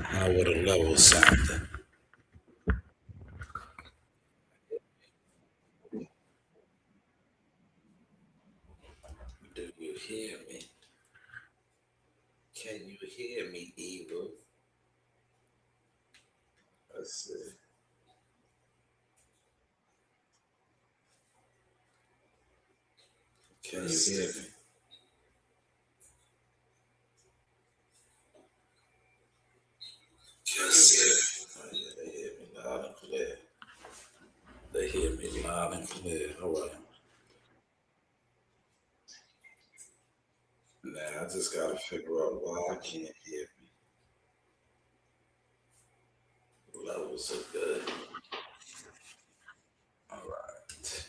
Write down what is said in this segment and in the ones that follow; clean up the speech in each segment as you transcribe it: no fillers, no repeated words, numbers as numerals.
How would a level sound? Do you hear me? Can you hear me, Evil? Let's see. Can you hear me? Oh, yeah, they hear me loud and clear. They hear me loud and clear. All right. Now I just gotta figure out why I can't hear me. Levels are good. All right.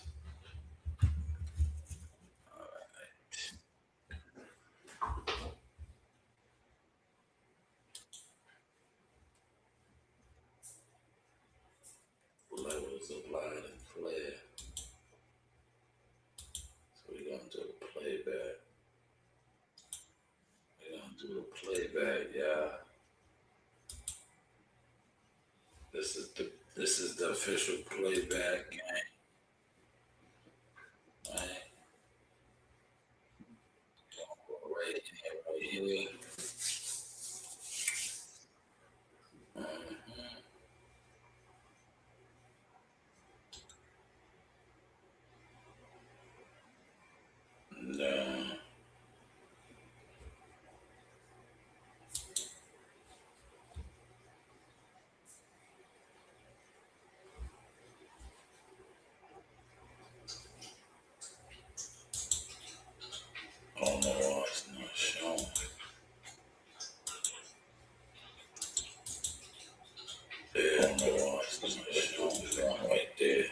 Levels of light and clear. So we're gonna do the playback. We're gonna do the playback, yeah. This is the official playback game. Right, right here, right here. Mhm. No, oh no, it's not showing. Yeah, no, it's not showing. It's right there.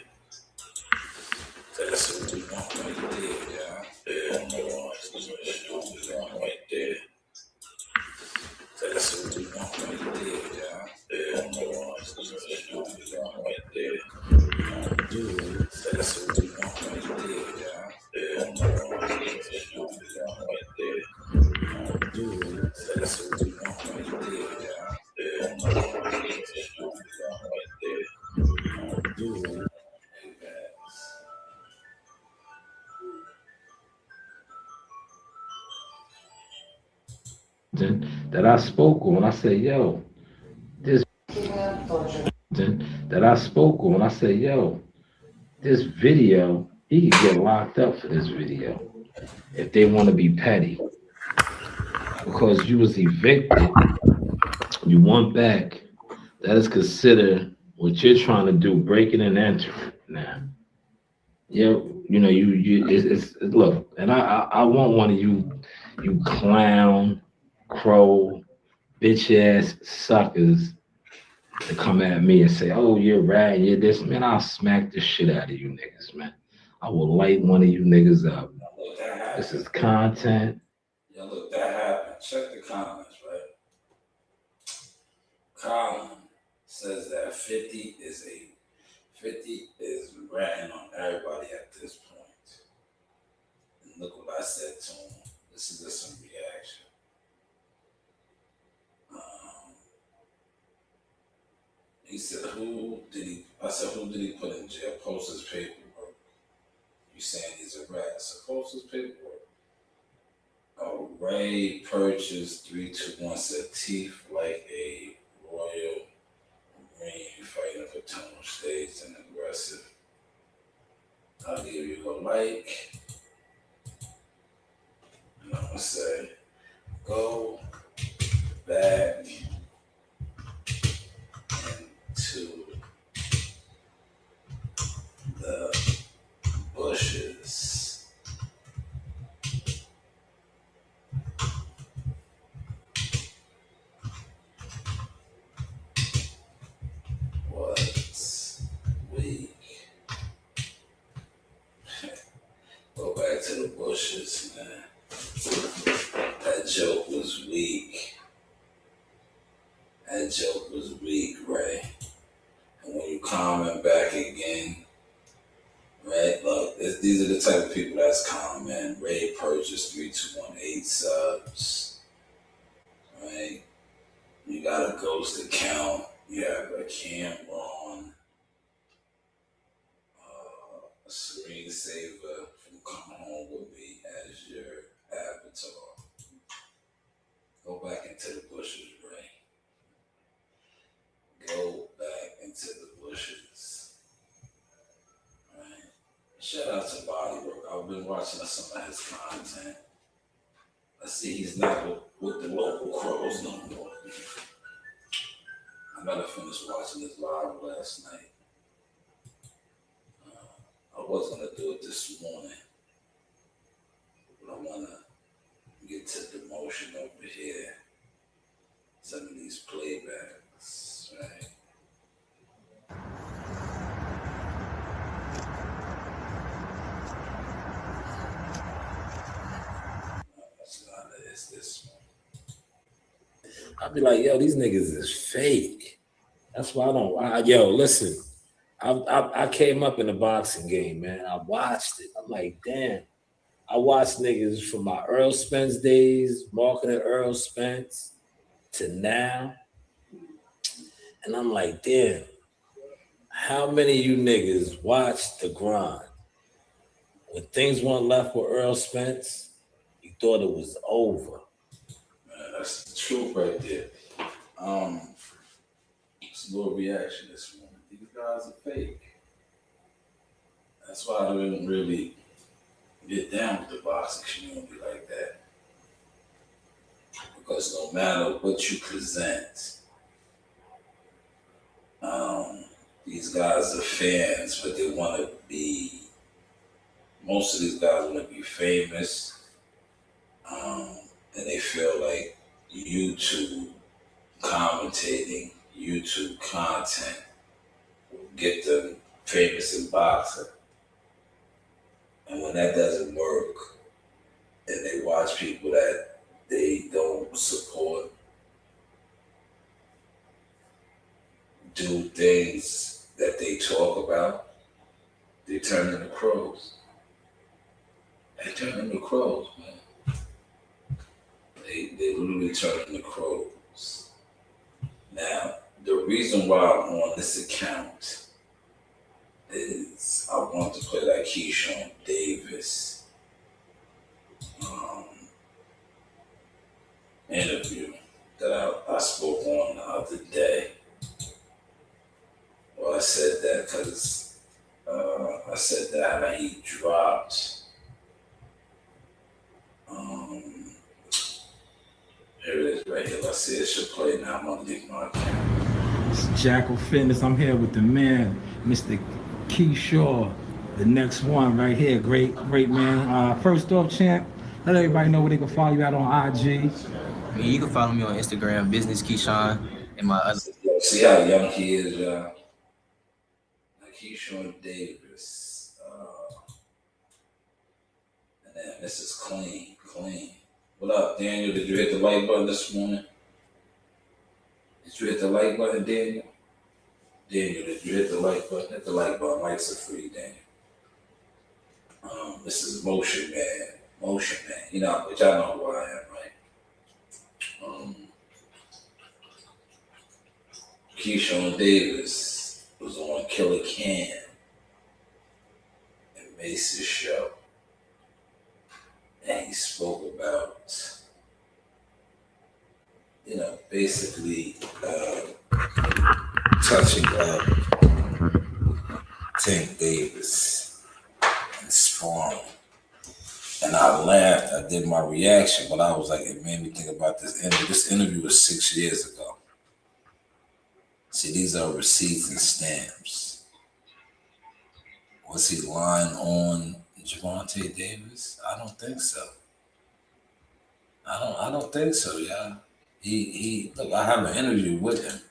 That's what we want right there, yeah. Yeah, no, it's not showing. It's right there. That's what we want right there, yeah. Yeah, no, it's not showing. It's right there. Do it. That's what we want right there, yeah. Yeah, no, it's not showing. It's right there. Do it. That's what we want right there, yeah. Yeah, no, it's not showing. It's right there. Do it. That I spoke on. I said, yo, this that I spoke on. I said, yo, this video, he could get locked up for this video if they want to be petty. Because you was evicted, you went back. That is considered what you're trying to do, breaking and entering now. Yeah, look, and I want one of you clown, crow, bitch ass suckers to come at me and say, "Oh, you're right, you're this." Man, I'll smack the shit out of you niggas, man. I will light one of you niggas up. This is content. Yeah, look, that happened. Check the comments, right? Colin says that 50 is ratting on everybody at this point. And look what I said to him. This is just some reaction. Um, he said, "Who did he?" I said, "Who did he put in jail? Post his paperwork." You saying he's a rat? So post his paperwork. Ray purchased 321 said teeth like a royal marine fighting for tone states and aggressive. I'll give you a like. And I'm gonna say, go back into the bushes. Was weak. Go back to the bushes, man. That joke was weak. That joke was weak, Ray. And when you comment back again, right? Look, these are the type of people that's common. Ray purchased 3218 subs, right? You got a ghost account. You have a Cameron, a screensaver from Come Home With Me as your avatar. Go back into the bushes, Ray. Go back into the bushes. Right? Shout out to Bodywork. I've been watching some of his content. I see he's not with the local crows no more. I gotta finish watching his live last night. I was gonna do it this morning, but I wanna get to the motion over here. Some of these playbacks, right? It's this one. I'll be like, yo, these niggas is fake. That's why I don't. Yo, listen, I came up in the boxing game, man. I watched it. I'm like, damn. I watched niggas from my Earl Spence days, marketing Earl Spence, to now. And I'm like, damn, how many of you niggas watched The Grind? When things weren't left with Earl Spence, you thought it was over. Man, that's the truth right there. It's a little reaction this morning. These guys are fake. That's why I didn't really get down with the boxing community like that. Because no matter what you present, these guys are fans, but they want to be, most of these guys want to be famous, and they feel like YouTube commentating, YouTube content will get them famous in boxing. And when that doesn't work, and they watch people that they don't support do things that they talk about, they turn into crows. They turn into crows, man. They literally turn into crows. Now, the reason why I'm on this account is I want to play that Keyshawn Davis interview that I spoke on the other day. Well, I said that because I said that how he dropped. Here it is right here. Let's see, it should play now. I'm gonna leave my account. It's Jackal Fitness. I'm here with the man, Mr. Keyshawn, the next one right here. Great man. First off, champ, let everybody know where they can follow you out on IG. You can follow me on Instagram, Business Keyshawn, and my other. See how young he is, y'all. Keyshawn Davis. And then this is clean. What up, Daniel? Did you hit the like button this morning? Did you hit the like button, Daniel? Did you hit the like button? Hit the like button. Likes are free, Daniel. This is Motion Man. You know, which I know who I am, right? Keyshawn Davis was on Killer Cam and Mace's show. And he spoke about, basically touching up Tank Davis and sparring. And I laughed. I did my reaction, but I was like, it made me think about this interview. This interview was 6 years ago. See, these are receipts and stamps. Was he lying on Gervonta Davis? I don't think so. I don't think so, y'all. He look, I have an interview with him,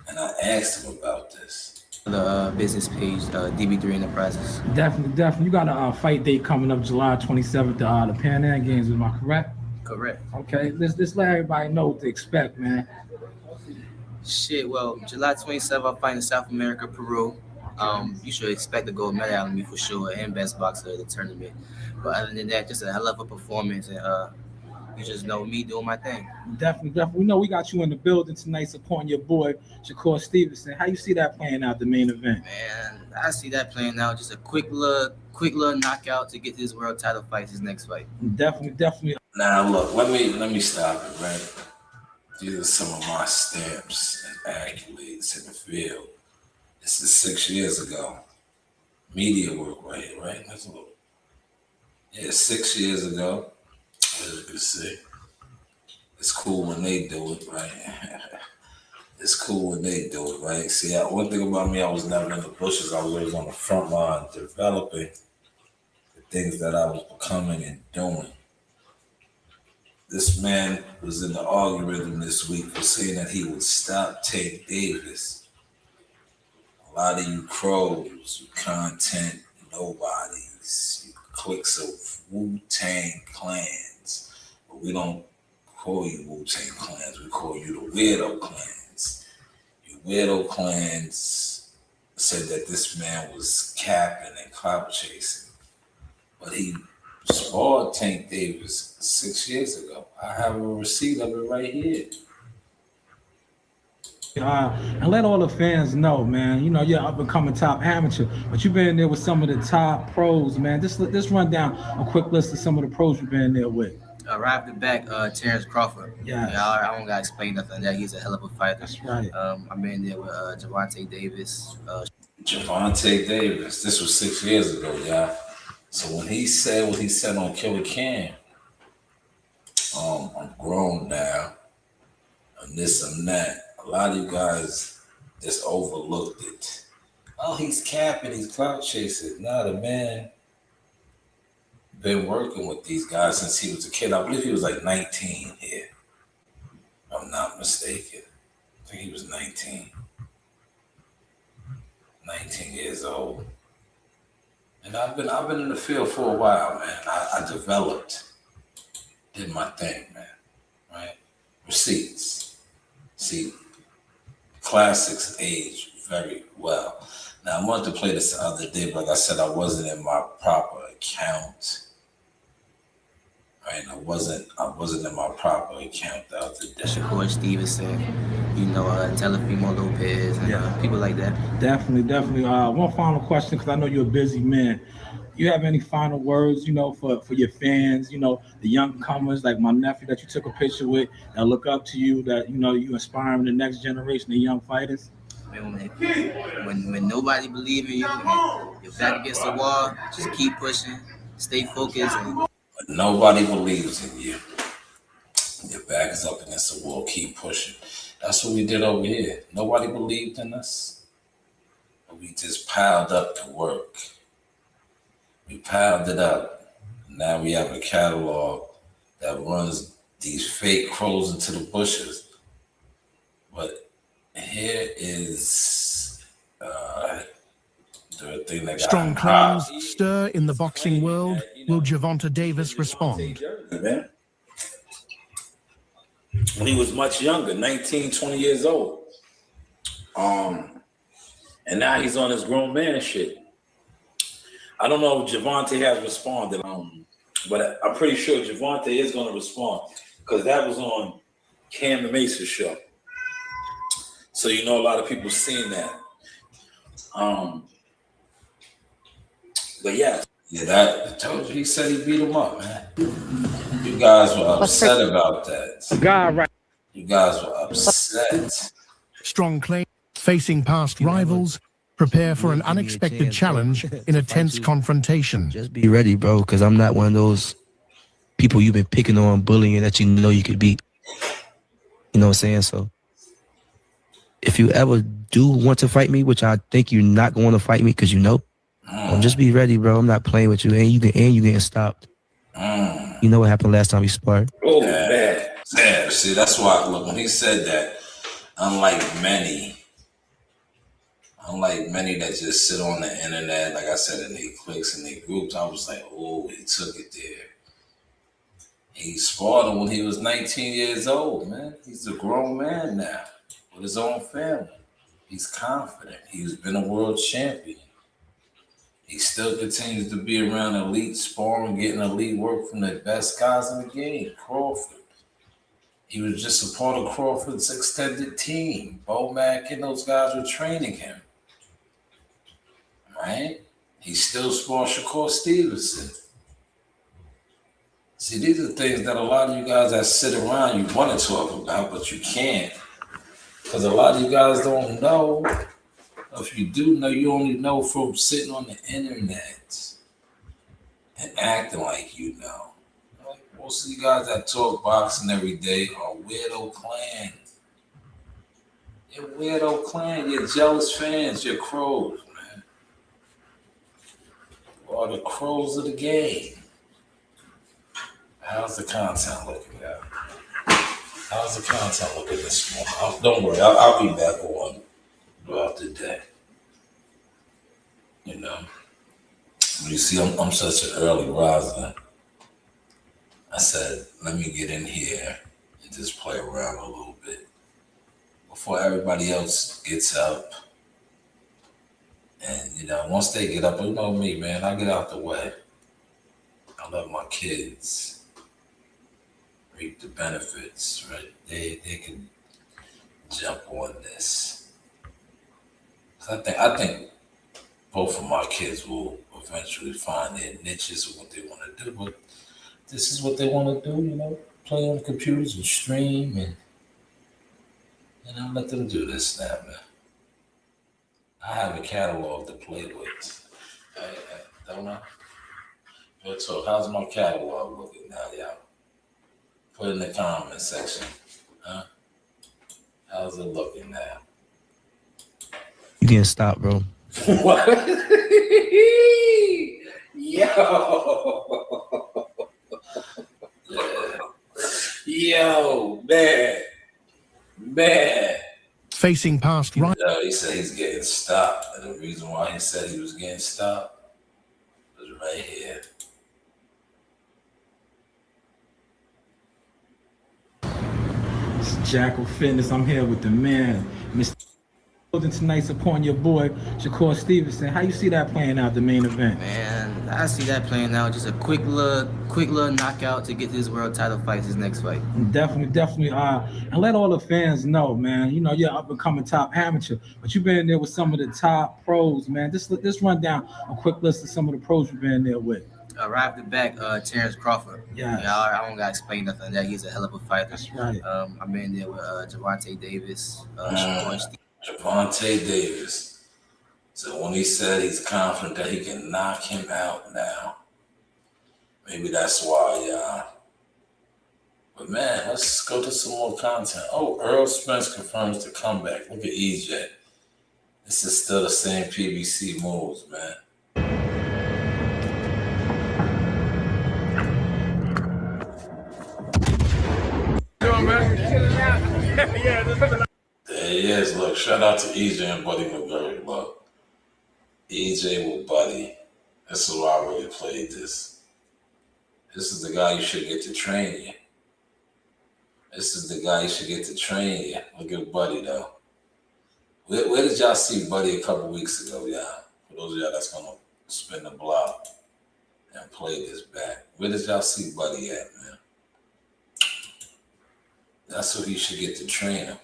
and I asked him about this. The business page, DB3 Enterprises. Definitely. You got a fight date coming up July 27th, the Pan Am Games. Am I correct? Correct. Okay. Let's let everybody know what to expect, man. Shit, well, July 27th, I'll fight in South America, Peru. You should expect a gold medal out of me for sure, and best boxer of the tournament. But other than that, just a hell of a performance, and you just know me doing my thing. Definitely. We know we got you in the building tonight supporting your boy Shakur Stevenson. How you see that playing out the main event? Man, I see that playing out. Just a quick little knockout to get this world title fight, his next fight. Definitely. Now look, let me stop it, right? These are some of my stamps and accolades in the field. This is 6 years ago. Media work right here, right? Let's look. Yeah, 6 years ago. As you can see. It's cool when they do it, right? It's cool when they do it, right? See, one thing about me, I was never in the bushes. I was always on the front line developing the things that I was becoming and doing. This man was in the algorithm this week for saying that he would stop Tank Davis. A lot of you crows, you content nobodies, you cliques of Wu-Tang clans, but we don't call you Wu-Tang clans, we call you the weirdo clans. You weirdo clans said that this man was capping and clout chasing, but he sparred Tank Davis 6 years ago. I have a receipt of it right here. And let all the fans know, man. You know, you're up and coming top amateur, but you've been in there with some of the top pros, man. Just run down a quick list of some of the pros you've been in there with. Right off the back, Terrence Crawford. Yeah, I don't gotta explain nothing. That he's a hell of a fighter. That's right. I've been there with Gervonta Davis. Gervonta Davis. This was 6 years ago, y'all. So when he said what he said on Killer Cam, I'm grown now, and this and that. A lot of you guys just overlooked it. Oh, he's capping, he's clout chasing. Nah, the man been working with these guys since he was a kid. I believe he was like 19 here. If I'm not mistaken. I think he was 19. 19 years old. And I've been in the field for a while, man. I developed, did my thing, man. Right? Receipts. See, classics age very well. Now I wanted to play this the other day, but like I said, I wasn't in my proper account. Right? I wasn't in my proper account the other day. Shakur Stevenson, you know, Telefimo Lopez, and people like that. Definitely. One final question, because I know you're a busy man. You have any final words, you know, for your fans, you know, the young comers like my nephew that you took a picture with, that look up to you, that, you know, you inspiring the next generation of young fighters? When nobody believes in you, you're back against the wall, just keep pushing, stay focused. When nobody believes in you, your back is up against the wall, keep pushing. That's what we did over here. Nobody believed in us. We just piled up the work. We piled it up. Now we have a catalog that runs these fake crows into the bushes. But here is the thing that got strong claims stir in the boxing world. Will Gervonta Davis respond? When he was much younger, 19, 20 years old. And now he's on his grown man shit. I don't know if Gervonta has responded, but I'm pretty sure Gervonta is going to respond, because that was on Cam the Mason show. So you know a lot of people seen that. But yeah, that I told you, he said he beat him up, man. You guys were upset about that. God, right. You guys were upset. Strong claim facing past rivals. Prepare for an unexpected challenge in a tense confrontation. Just be ready, bro, because I'm not one of those people you've been picking on, bullying, that you know you could beat. You know what I'm saying? So if you ever do want to fight me, which I think you're not going to fight me, because you know, just be ready, bro. I'm not playing with you, and you getting stopped. You know what happened last time we sparred? Oh, man. Yeah, see, that's why, look, when he said that, unlike many that just sit on the internet, like I said, in their cliques and their groups, I was like, oh, he took it there. He sparred him when he was 19 years old, man. He's a grown man now with his own family. He's confident. He's been a world champion. He still continues to be around elite sparring, getting elite work from the best guys in the game. Crawford. He was just a part of Crawford's extended team. Bo Mack and those guys were training him. Right? He still sparred Shakur Stevenson. See, these are things that a lot of you guys that sit around, you want to talk about, but you can't. Because a lot of you guys don't know. If you do know, you only know from sitting on the internet and acting like you know. Like most of you guys that talk boxing every day are weirdo clan. You're weirdo clan. You're jealous fans. You're crows, man. You are the crows of the game. How's the content looking now? How's the content looking this morning? Don't worry, I'll be back on throughout the day. You know, you see, I'm such an early riser. I said, let me get in here and just play around a little bit before everybody else gets up. And, you know, once they get up, you know me, man, I get out the way. I love my kids. Reap the benefits, right? They can jump on this. I think both of my kids will eventually find their niches of what they want to do. But this is what they want to do, you know, play on computers and stream and let them do this now, man. I have a catalog to play with. Don't I? So how's my catalog looking now, y'all? Put in the comment section. Huh? How's it looking now? You can't stop, bro. What? Yo. Yeah. Yo, man. Facing past right. He said he's getting stopped. And the reason why he said he was getting stopped was right here. Jackal Fitness. I'm here with the man, Mr. Tonight's upon your boy Shakur Stevenson. How you see that playing out, the main event? Man, I see that playing out. Just a quick little knockout to get this world title fight, his next fight. Definitely. And let all the fans know, man. You know, you're up and coming top amateur, but you've been in there with some of the top pros, man. Just run down a quick list of some of the pros you've been in there with. Right off the back, Terrence Crawford. Yeah. I don't gotta explain nothing. That he's a hell of a fighter. That's right. I've been there with Gervonta Davis, Gervonta Davis. So when he said he's confident that he can knock him out now, maybe that's why, y'all. But man, let's go to some more content. Oh, Earl Spence confirms the comeback. Look at EJ. This is still the same PBC moves, man. There he is. Look, shout out to EJ and Buddy McGurk. Look, EJ with Buddy. This is why I really played this. This is the guy you should get to train you. Look at Buddy, though. Where did y'all see Buddy a couple weeks ago, y'all? For those of y'all that's going to spin the block and play this back. Where did y'all see Buddy at, man? That's what you should get to train him.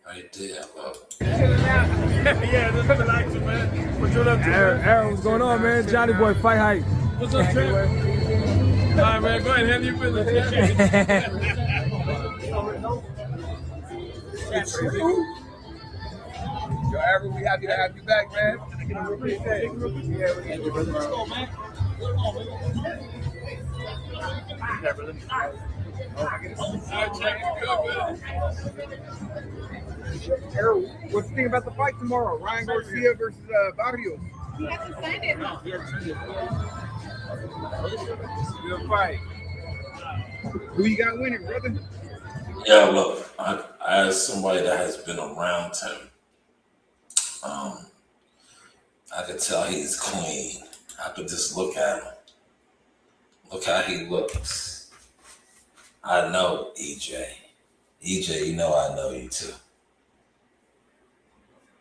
Right there, look. Yeah, this is the action, man. What you up to? Aaron, what's going on, man? Johnny Boy, Fight Hype. What's up, Trent? All right, man, go ahead and handle your business. Yo, Aaron, we happy to have you back, man. Let's go, man. Errol, what's the thing about the fight tomorrow? Ryan Garcia versus Barrios. He hasn't signed it. Good fight. Who you got winning, brother? Yeah, look, I as somebody that has been around him, I could tell he's clean. I could just look at him. Look how he looks. I know EJ. EJ, you know I know you too.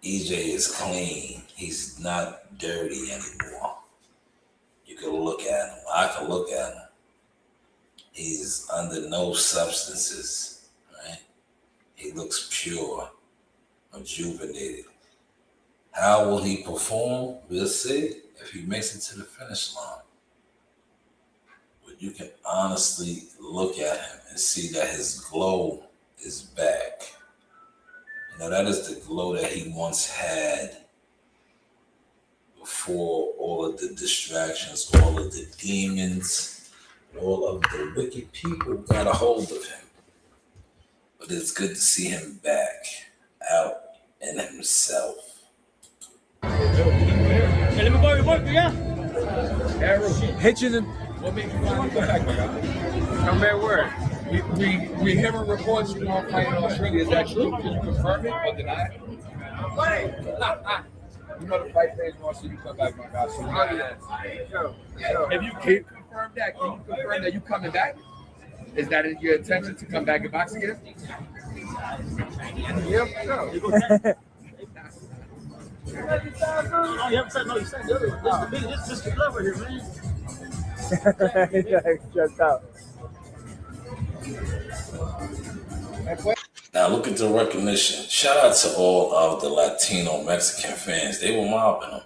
EJ is clean. He's not dirty anymore. You can look at him. I can look at him. He's under no substances, right? He looks pure, rejuvenated. How will he perform? We'll see if he makes it to the finish line. But you can honestly look at him and see that his glow is back. You know, that is the glow that he once had before all of the distractions, all of the demons, all of the wicked people got a hold of him. But it's good to see him back out in himself. Hey, let me borrow your book, yeah? Hitching him. What makes you want to come back, my guy? Come back where? We hear reports you want to fight in Australia. Is that true? Can you confirm it or deny it? You know the fight fans want to see you come back, my guy. So you got to if you can't confirm that, can you confirm that you coming back? Is that your intention to come back and box again? Yep, no. Oh, you haven't said no. You said the other one. This is the lover here, man. Stressed out. Now look at the recognition. Shout out to all of the Latino Mexican fans. They were mobbing him.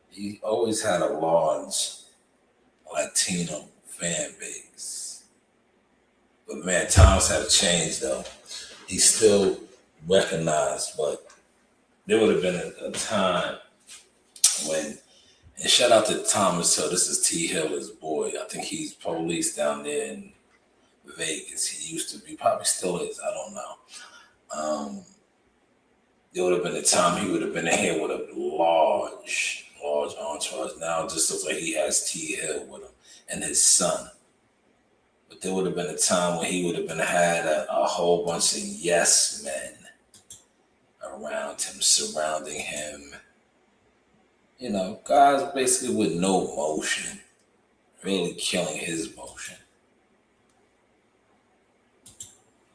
He always had a large Latino fan base. But man, times have changed though. He's still recognized, but there would have been a time when, and shout out to Thomas Hill. This is T. Hill, his boy. I think he's police down there in Vegas. He used to be, probably still is. I don't know. There would have been a time he would have been in here with a large entourage. Now it just looks like he has T. Hill with him and his son. But there would have been a time when he would have had a whole bunch of yes men around him, surrounding him. You know, guys basically with no motion, really killing his motion.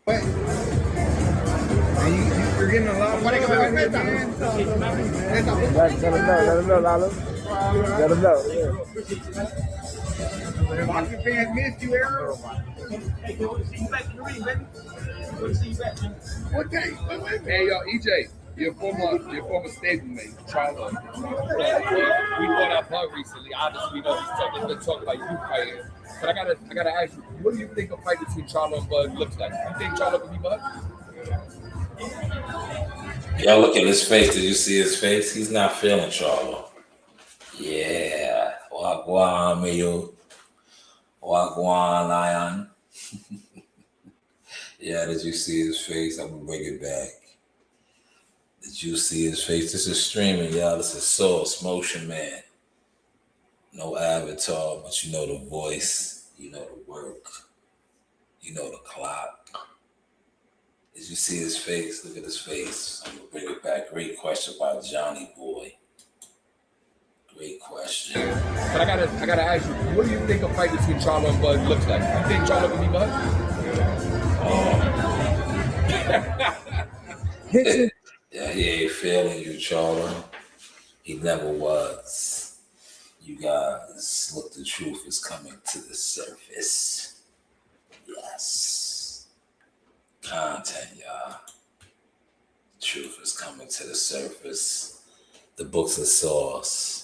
Wait. You're getting a lot of money. Let him know, Lalo. Let him know. Boxing fans missed you, Arrow. Hey, good to see you back in the ring, baby. Good to see you back, man. What day? Hey, yo, EJ, your former stablemate, Charlo. We bought our bug recently. Obviously, we know he's been talking about you fighting. But I gotta ask you, what do you think a fight between Charlo and Bud looks like? You think Charlo can beat Bud? Y'all look at his face. Did you see his face? He's not feeling Charlo. Yeah. Wagwan, Mayo. Wagwan, Lion. Yeah, did you see his face? I'm gonna bring it back. Did you see his face? This is streaming, y'all. This is Source Motion Man. No avatar, but you know the voice, you know the work, you know the clock. Did you see his face? Look at his face. I'm gonna bring it back. Great question by Johnny Boy. Great question. But I gotta ask you, what do you think a fight between Charlo and Bud looks like? You think Charlo can beat Bud? Yeah, he ain't feeling you, Charlo. He never was. You guys, look, the truth is coming to the surface. Yes. Content, y'all. The truth is coming to the surface. The books of Source.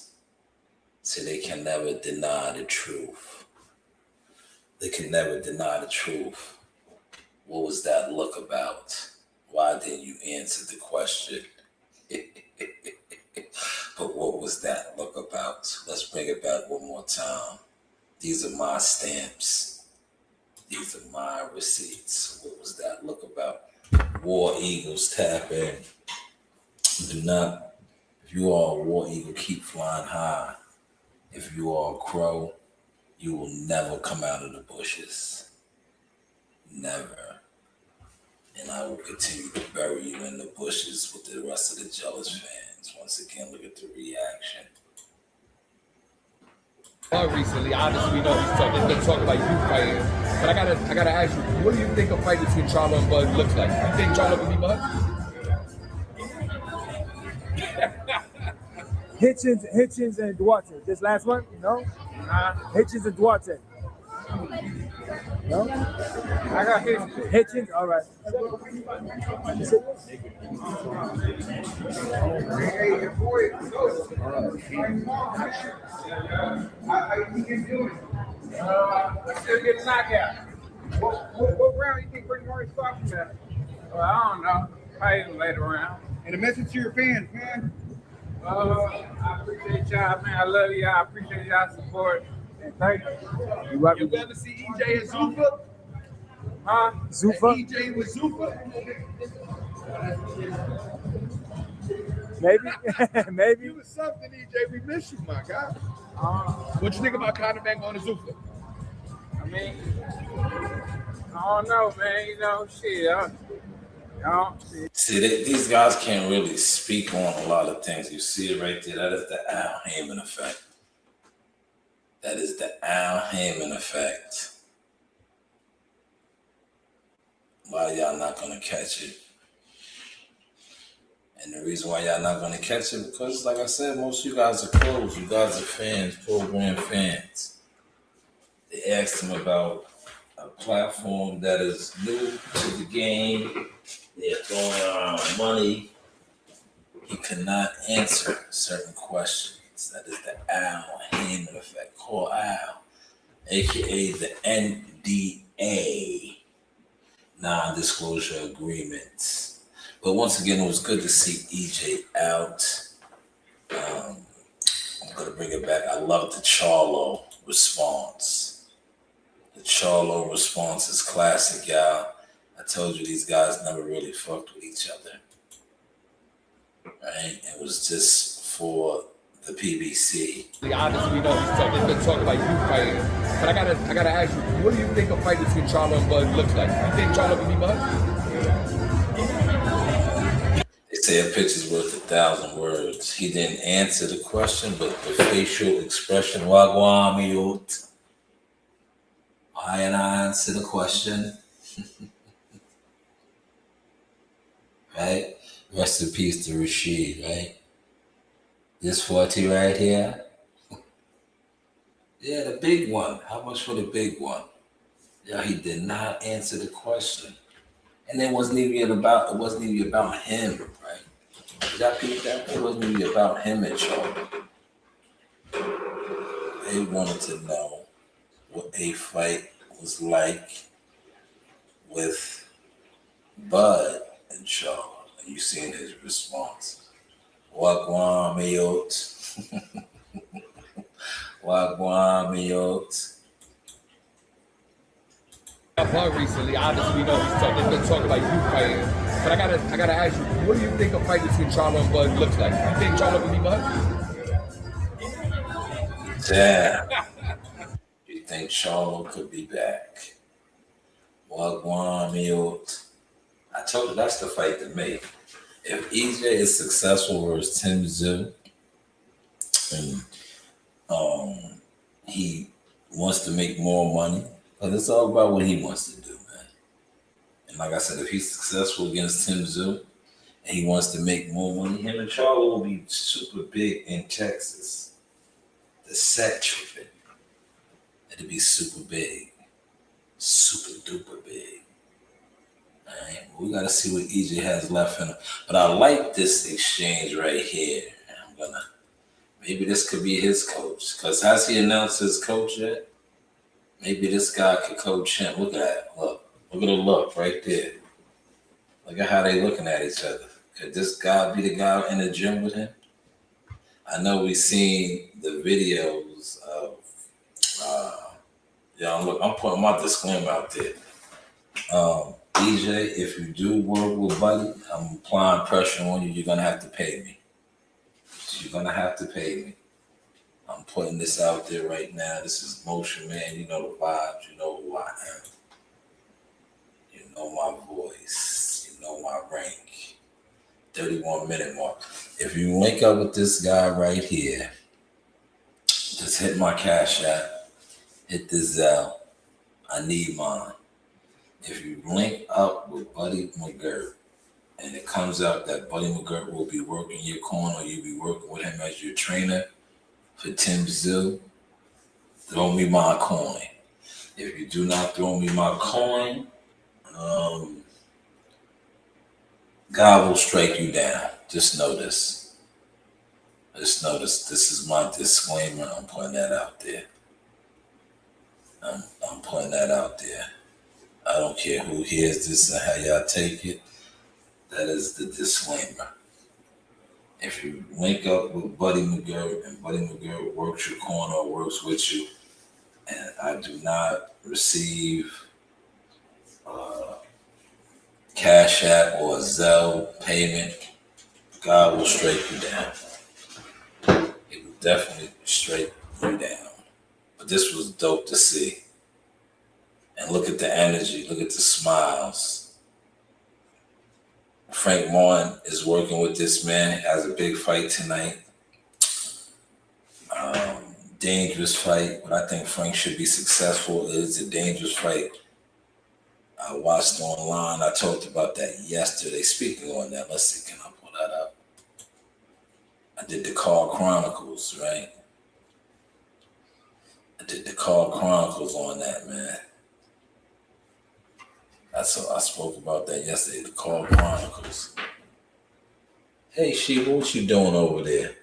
So they can never deny the truth. They can never deny the truth. What was that look about? Why didn't you answer the question? But what was that look about? Let's bring it back one more time. These are my stamps. These are my receipts. What was that look about? War Eagles, tap in. Do not, if you are a War Eagle, keep flying high. If you are a crow, you will never come out of the bushes. Never. And I will continue to bury you in the bushes with the rest of the jealous fans. Once again, look at the reaction. Recently, obviously, we know he's been talking about you fighting. But I gotta ask you, what do you think a fight between Charlo and Bud looks like? You think Charlo can beat Bud? Hitchens and Duarte. This last one? No? Hitchens and Duarte. No? I got Hitchens. Hitchens? All right. Still get a knockout. What round you think Brittany Murray stopped at? Well, I don't know. Probably later round. And a message to your fans, man. I appreciate y'all, man. I love y'all. I appreciate y'all support. And thank you. You ever see EJ and Zuffa? Huh? Zuffa? EJ with Zuffa? Maybe. Maybe. You was something, EJ. We miss you, my guy. What you think about Conor McGregor going to Zuffa? I mean, I don't know, man. You know, shit. See, these guys can't really speak on a lot of things. You see it right there. That is the Al Heyman effect. That is the Al Heyman effect. Why y'all not gonna catch it? And the reason why y'all not gonna catch it, because like I said, most of you guys are closed. You guys are fans, program fans. They asked him about a platform that is new to the game. They're throwing around money. He cannot answer certain questions. That is the Al Heyman effect. Call Al, aka the NDA, non-disclosure agreements. But once again, it was good to see EJ out. I'm gonna bring it back. I love the Charlo response. The Charlo response is classic, y'all. I told you these guys never really fucked with each other. Right? It was just for the PBC. Honestly, we know they've been talking about you fighting. But I gotta ask you, what do you think a fight between Charlo and Bud looks like? You think Charlo can be Bud? They say a picture's worth 1,000 words. He didn't answer the question, but the facial expression, wagwan miyot. Why and I answer the question? Right? Rest in peace to Rashid, right? This 40 right here. Yeah, the big one. How much for the big one? Yeah, he did not answer the question. And it wasn't even about him, right? Did y'all peep that? It wasn't even about him and Charlo. They wanted to know what a fight was like with Bud and Charlo. And you seen his response. Wagwan miyot. Wagwan miyot. Bud recently, obviously, we know they've been talking about you fighting. But I gotta ask you, what do you think a fight between Charlo and Bud looks like? You think Charlo can be Bud? Damn. You think Charlo could be back? Wagwan miyot. I told you that's the fight to make. If EJ is successful versus Tim Tszyu, and he wants to make more money, but it's all about what he wants to do, man. And like I said, if he's successful against Tim Tszyu and he wants to make more money, him and Charlo will be super big in Texas. The set tripping. It'll be super big. Super duper big. All right, we got to see what EJ has left in him. But I like this exchange right here. Maybe this could be his coach. Because has he announced his coach yet? Maybe this guy could coach him. Look at that. Look at the look right there. Look at how they looking at each other. Could this guy be the guy in the gym with him? I know we've seen the videos of, look, I'm putting my disclaimer out there. EJ, if you do work with Buddy, I'm applying pressure on you. You're going to have to pay me. You're going to have to pay me. I'm putting this out there right now. This is Motion Man. You know the vibes. You know who I am. You know my voice. You know my rank. 31-minute mark. If you link up with this guy right here, just hit my Cash App. Hit the Zelle. I need mine. If you link up with Buddy McGirt, and it comes out that Buddy McGirt will be working your corner, or you'll be working with him as your trainer for Tim Zill, throw me my coin. If you do not throw me my coin, God will strike you down. Just know this. Just know this. This is my disclaimer. I'm putting that out there. I'm putting that out there. I don't care who hears this and how y'all take it. That is the disclaimer. If you link up with Buddy McGirt and Buddy McGirt works your corner or works with you, and I do not receive Cash App or Zelle payment, God will strike you down. It will definitely strike you down. But this was dope to see. And look at the energy, look at the smiles. Frank Martin is working with this man, has a big fight tonight. Dangerous fight, but I think Frank should be successful. It's a dangerous fight. I watched online. I talked about that yesterday. Speaking on that, let's see, can I pull that up? I did the Call Chronicles, right? I did the Call Chronicles on that, man. I spoke about that yesterday, the Call Chronicles. Hey, Sheba, what you doing over there?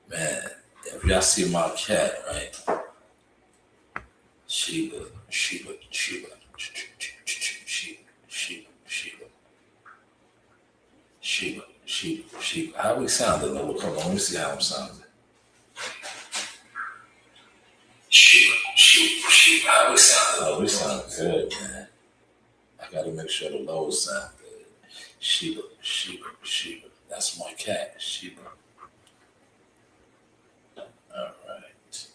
Man, if y'all see my cat, right? Sheba. How we sounding? Come on, let me see how I'm sounding. Sheba. How we sounding? Oh, we sound good, man. I gotta make sure the lows sound good. Sheba. That's my cat, Sheba. All right.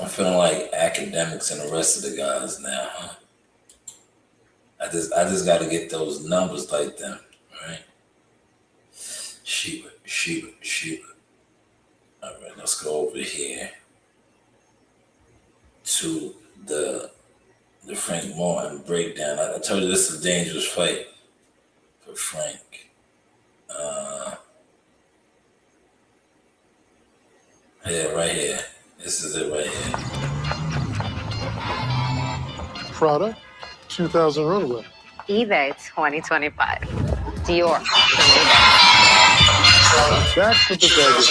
I'm feeling like academics and the rest of the guys now, huh? I just got to get those numbers like them, right? Sheba. All right, let's go over here to the Frank Martin breakdown. I told you this is a dangerous fight for Frank. Yeah, right here. This is it right here. Prada, 2000 runaway. eBay 2025. Dior. Back with the Vegas.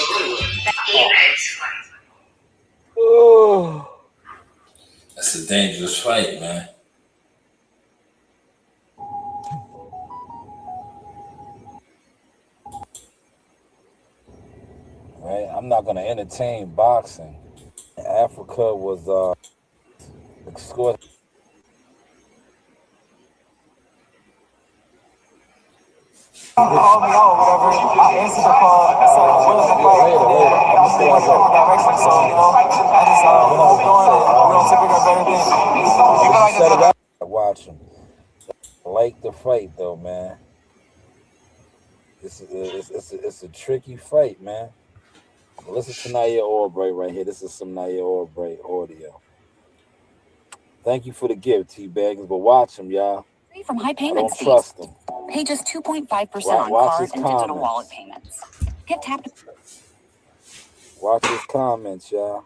Oh, that's a dangerous fight, man. Right, I'm not gonna entertain boxing. Africa was exquisite. Call me out, whatever. I answered the call. So willing to fight. I'm still in the direction. So I just doing it. We're gonna see if we got better things. You feel like this? Watch him. Like the fight though, man. It's a tricky fight, man. Listen to Nair Albright right here. This is some Nair Albright audio. Thank you for the gift, T-Baggins, but watch him, y'all. From high I payment don't trust him. Pay just 2.5% on Watch card his and digital comments. wallet payments. Get tapped. Watch his comments, y'all.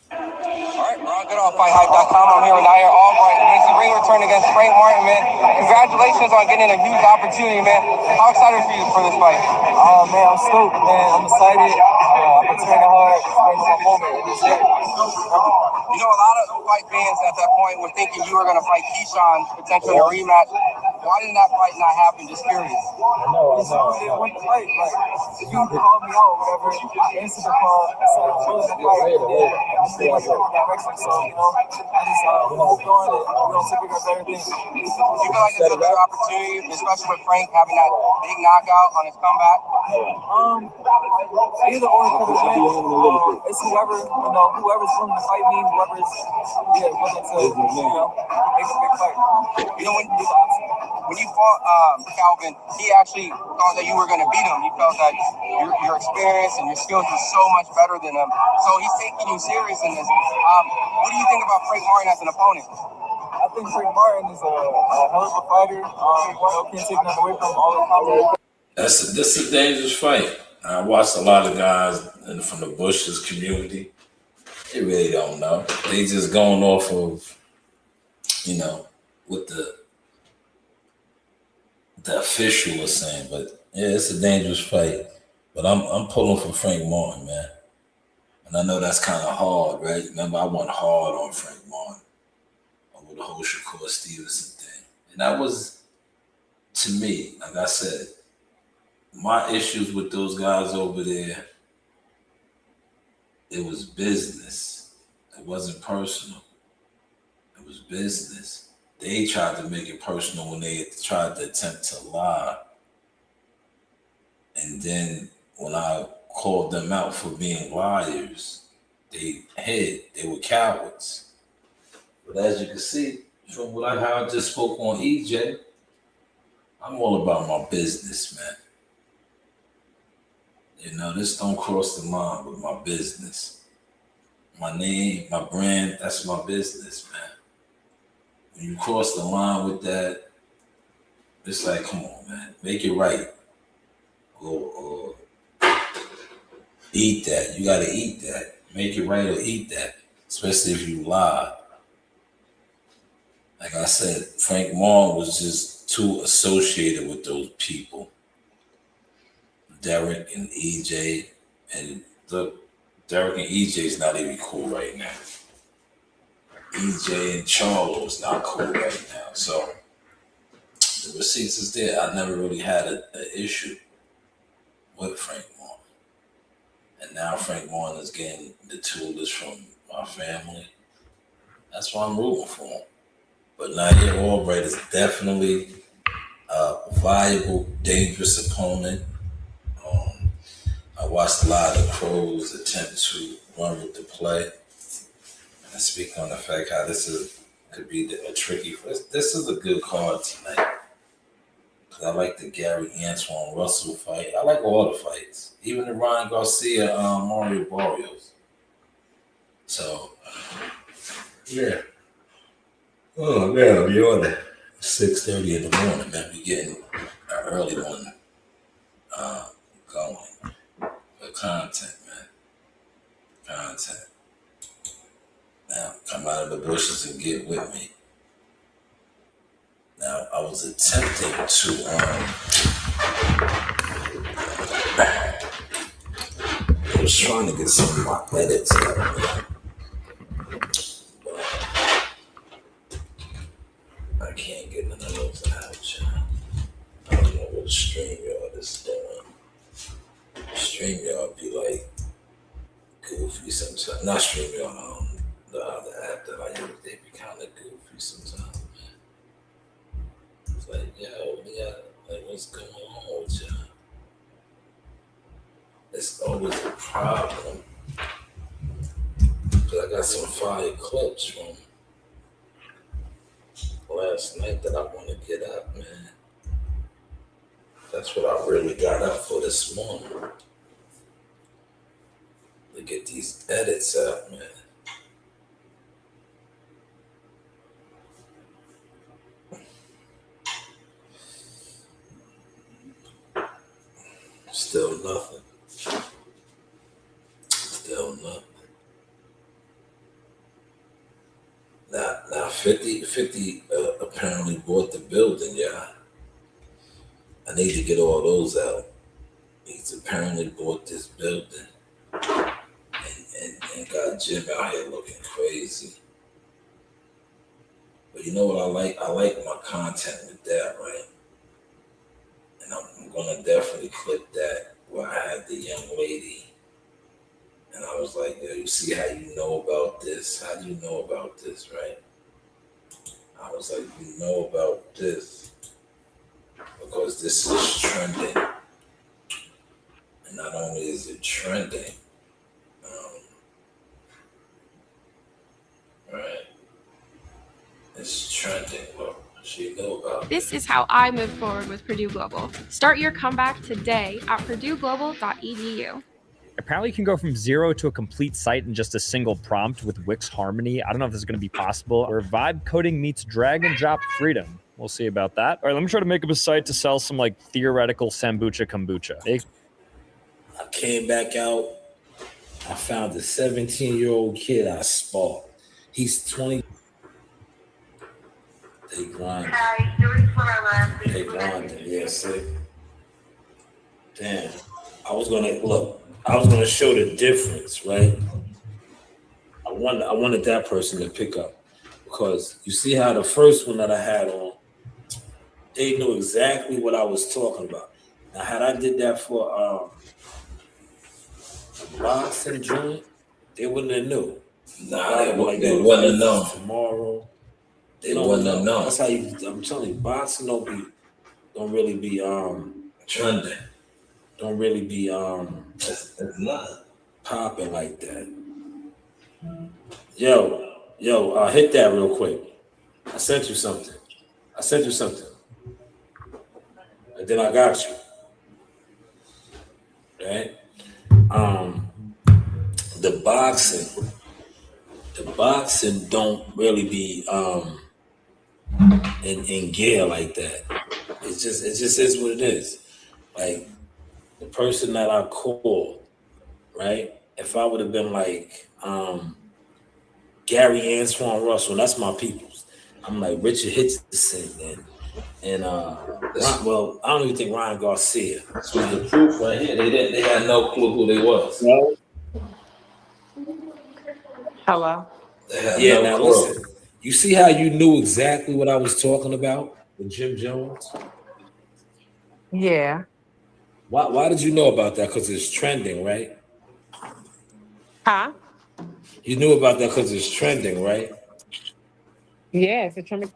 All right, we're on GoodOnFightHype.com. I'm here with Nair Albright. Makes a ring return against Frank Martin, man. Congratulations on getting a huge opportunity, man. How excited are you for this fight? Oh, man, I'm stoked, man. I'm excited. I've been training hard. It's my moment. It's it. You know, a lot of fight fans at that point were thinking you were going to fight Keyshawn, potentially a rematch. Why didn't that fight not happen? Just curious. I know. didn't win the fight. Like, you called me out, whatever. I answered the call. So I willing to fight. I'm still in the direction. So, I just doing it. We're going to see if we got better things. You feel like there's a better opportunity, especially with Frank having that big knockout on his comeback? Either or could have been. It's whoever's willing to fight me, whoever's willing to, make a big fight. You know, when you fought Calvin, he actually thought that you were going to beat him. He felt that your experience and your skills were so much better than him. So he's taking you serious in this. What do you think about Frank Martin as an opponent? I think Frank Martin is a hell of a fighter. Can't take nothing away from all the comments. This is a dangerous fight. I watched a lot of guys from the Bushes community. They really don't know. They just going off of, what the official was saying. But yeah, it's a dangerous fight. But I'm pulling for Frank Martin, man. And I know that's kind of hard, right? Remember, I went hard on Frank Martin over the whole Shakur Stevenson thing. And that was, to me, like I said, my issues with those guys over there, it was business. It wasn't personal. It was business. They tried to make it personal when they tried to attempt to lie. And then when I called them out for being liars, they were cowards. But as you can see, from how I just spoke on EJ, I'm all about my business, man. This don't cross the line with my business. My name, my brand, that's my business, man. When you cross the line with that, it's like, come on, man, make it right. Or eat that. You gotta eat that. Make it right or eat that, especially if you lie. Like I said, Frank Martin was just too associated with those people. Derek and EJ, and look, Derek and EJ's not even cool right now. EJ and Charlo's not cool right now. So the receipts is there. I never really had an issue with Frank Martin. And now Frank Martin is getting the toolers from my family. That's why I'm rooting for him. But Nair Albright is definitely a viable, dangerous opponent. I watched a lot of the pros attempt to run with the play. And speak on the fact how could be a tricky. This is a good card tonight. Because I like the Gary Antoine Russell fight. I like all the fights. Even the Ryan Garcia, Mario Barrios. So, yeah. Oh, man, you're on 6:30 in the morning, man. We're getting an early one going. For content, man. Content. Now, come out of the bushes and get with me. Now, I was attempting to, I was trying to get some of my edits out. I can't get none of those out, y'all. I don't know what StreamYard is doing. StreamYard be like goofy sometimes. Not StreamYard, the other app that I use, they be kind of goofy sometimes, man. It's like, yo, what's going on with y'all? It's always a problem. But I got some fire clips from last night that I want to get up, man. That's what I really got up for this morning. To get these edits out, man. Still nothing. Still nothing. Now 50 apparently bought the building, yeah. I need to get all those out. He's apparently bought this building and got Jim out here looking crazy. But you know what I like? I like my content with that, right? And I'm gonna definitely clip that where I had the young lady. And I was like, yo, you see how you know about this? How do you know about this, right? I was like, you know about this because this is trending. And not only is it trending, right? It's trending. Well, she knew about This is how I move forward with Purdue Global. Start your comeback today at purdueglobal.edu. Apparently you can go from 0 to a complete site in just a single prompt with Wix Harmony. I don't know if this is going to be possible, where vibe coding meets drag and drop freedom. We'll see about that. All right, let me try to make up a site to sell some like theoretical kombucha. I came back out. I found a 17-year-old kid I sparked. He's 20. They grinding. They grinding. Yeah, see? Damn. I was gonna show the difference, right? I wanted that person to pick up, because you see how the first one that I had on, they knew exactly what I was talking about. Now, had I did that for a boxing joint, they wouldn't have knew. Nah, they wouldn't have known. Tomorrow, they wouldn't have known. That's how I'm telling you, boxing don't really be trending. Don't really be it's not popping like that. Yo, hit that real quick. I sent you something. And then I got you. Right? The boxing don't really be in gear like that. It just is what it is. Like, the person that I called, right? If I would have been like Gary Antoine Russell, that's my peoples. I'm like Richard Hitchison and well, I don't even think Ryan Garcia. That's the proof right here. They had no clue who they was. No. Hello. Yeah, now listen. You see how you knew exactly what I was talking about with Jim Jones? Yeah. Why did you know about that? Because it's trending, right? Huh? You knew about that because it's trending, right? Yeah, it's a trending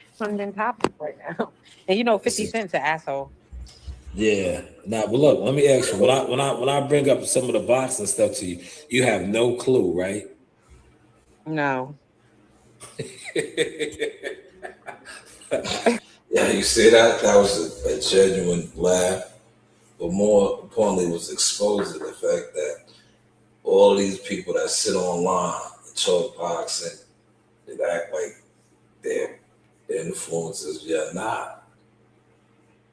topic right now. And you know, 50 Cent's an asshole. Yeah. Now, but look, let me ask you. When I bring up some of the boxing stuff to you, you have no clue, right? No. Yeah, you see that? That was a genuine laugh. But more importantly, it was exposing the fact that all these people that sit online and talk boxing, they act like they're influencers. You're not.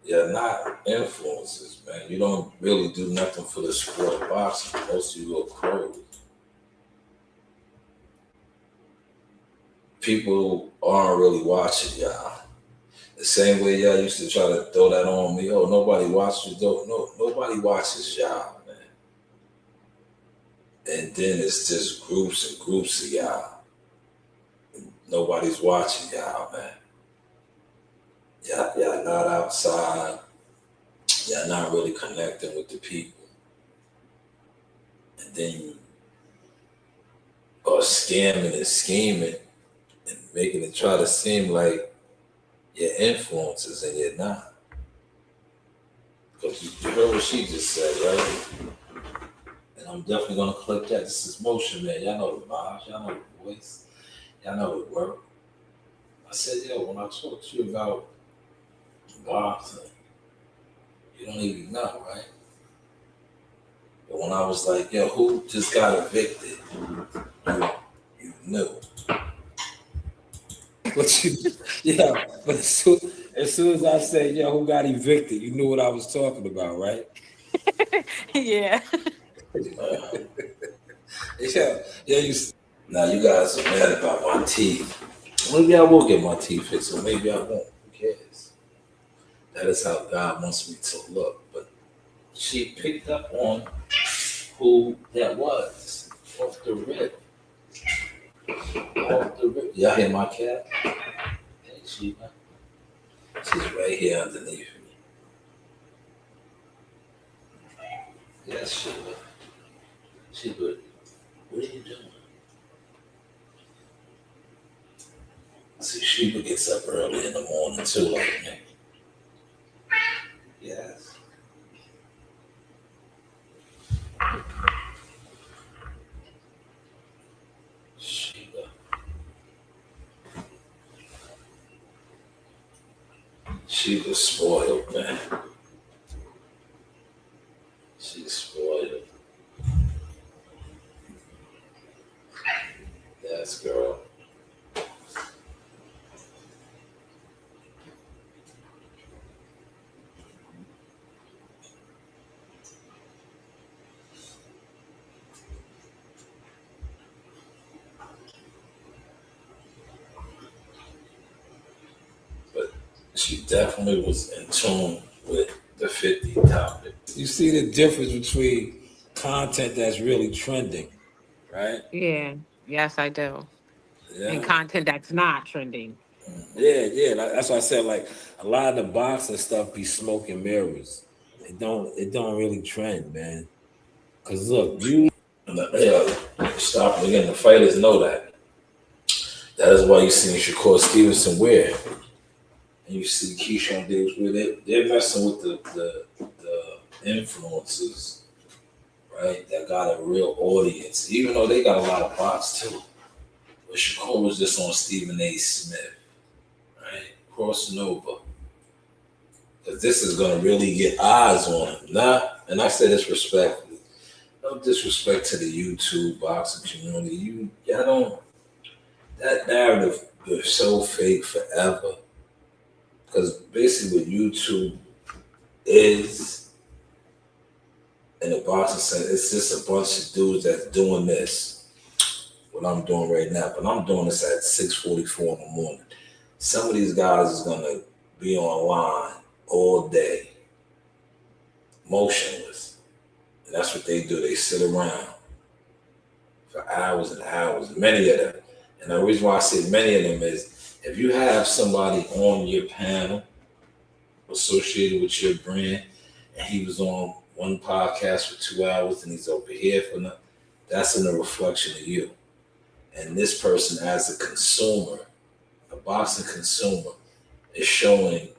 You're not influencers, man. You don't really do nothing for the sport of boxing. Most of you are pros. People aren't really watching y'all. The same way y'all used to try to throw that on me. Oh, nobody watches. No, nobody watches y'all, man. And then it's just groups and groups of y'all. Nobody's watching y'all, man. Y'all not outside. Y'all not really connecting with the people. And then you are scamming and scheming and making it try to seem like you're influencers and you're not. Because you heard what she just said, right? And I'm definitely gonna clip that. This is Motion Man. Y'all know the vibes, y'all know the voice, y'all know the work. I said, yo, when I talk to you about boxing, you don't even know, right? But when I was like, yo, who just got evicted? You knew. But as soon as I said, yo, who got evicted, you knew what I was talking about, right? Yeah. Now you guys are mad about my teeth. Maybe I will get my teeth fixed, or maybe I won't. Who cares? That is how God wants me to look. But she picked up on who that was off the rip. Y'all hear my cat? Hey, Sheba. She's right here underneath me. Yes, Sheba. Sheba, what are you doing? See, Sheba gets up early in the morning too, like me. Yes. She was spoiled, man. She's spoiled. Yes, girl. But she definitely was in tune with the 50 topic. You see the difference between content that's really trending, right? Yeah. Yes, I do. Yeah. And content that's not trending. Yeah. That's why I said like a lot of the boxing stuff be smoke and mirrors. It don't really trend, man. Cause look, you stop again. The fighters know that. That is why you see Shakur Stevenson wear, and you see Keyshawn Davis wear. They're messing with the influencers, right? That got a real audience, even though they got a lot of bots too. But Shakur was just on Stephen A. Smith, right? Crossing over. Because this is going to really get eyes on him. And I say this respectfully. No disrespect to the YouTube boxing community. That narrative is so fake forever. Because basically what YouTube is, in the boxing sense, it's just a bunch of dudes that's doing this. What I'm doing right now. But I'm doing this at 6:44 in the morning. Some of these guys is going to be online all day, motionless. And that's what they do. They sit around for hours and hours, many of them. And the reason why I say many of them is if you have somebody on your panel associated with your brand, and he was on one podcast for 2 hours and he's over here for nothing, that's a reflection of you. And this person as a consumer, a boxing consumer, is showing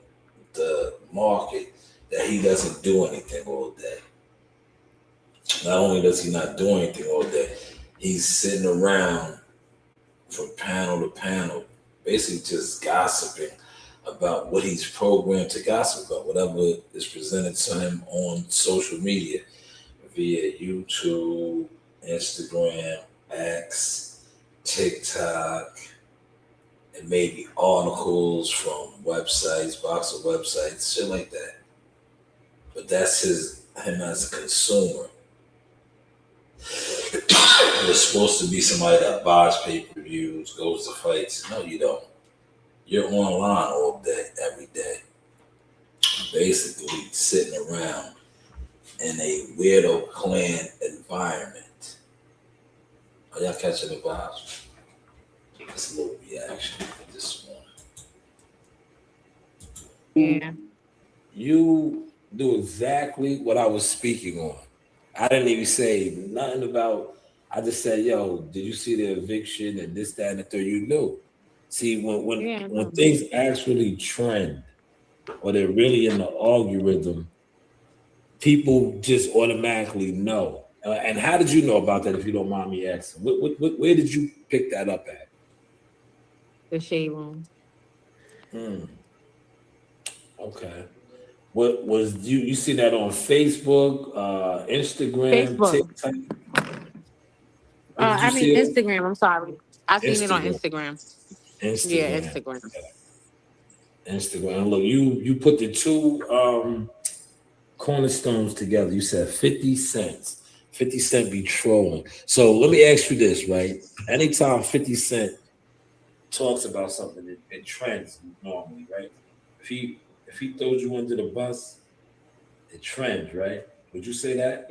the market that he doesn't do anything all day. Not only does he not do anything all day, he's sitting around from panel to panel, basically just gossiping about what he's programmed to gossip about, whatever is presented to him on social media via YouTube, Instagram, X, TikTok, and maybe articles from websites, boxer websites, shit like that. But that's him as a consumer. You're supposed to be somebody that buys pay-per-views, goes to fights. No, you don't. You're online all day, every day. Basically sitting around in a weirdo clan environment. Are y'all catching the vibes? Just a little reaction this morning. Yeah. You do exactly what I was speaking on. I didn't even say nothing about, I just said, yo, did you see the eviction and this, that, and the third? You knew. See, when things actually trend or they're really in the algorithm, people just automatically know. And how did you know about that, if you don't mind me asking? Where did you pick that up at? The Shade Room. Okay. What was you see that on Facebook, Instagram, TikTok? I mean Instagram. I'm sorry. I seen it on Instagram. Instagram. Yeah, Instagram. Instagram. Look, you put the two cornerstones together. You said 50 cents. 50 Cent be trolling. So let me ask you this, right? Anytime 50 Cent talks about something, it trends normally, right? If he throws you under the bus, it trends, right? Would you say that?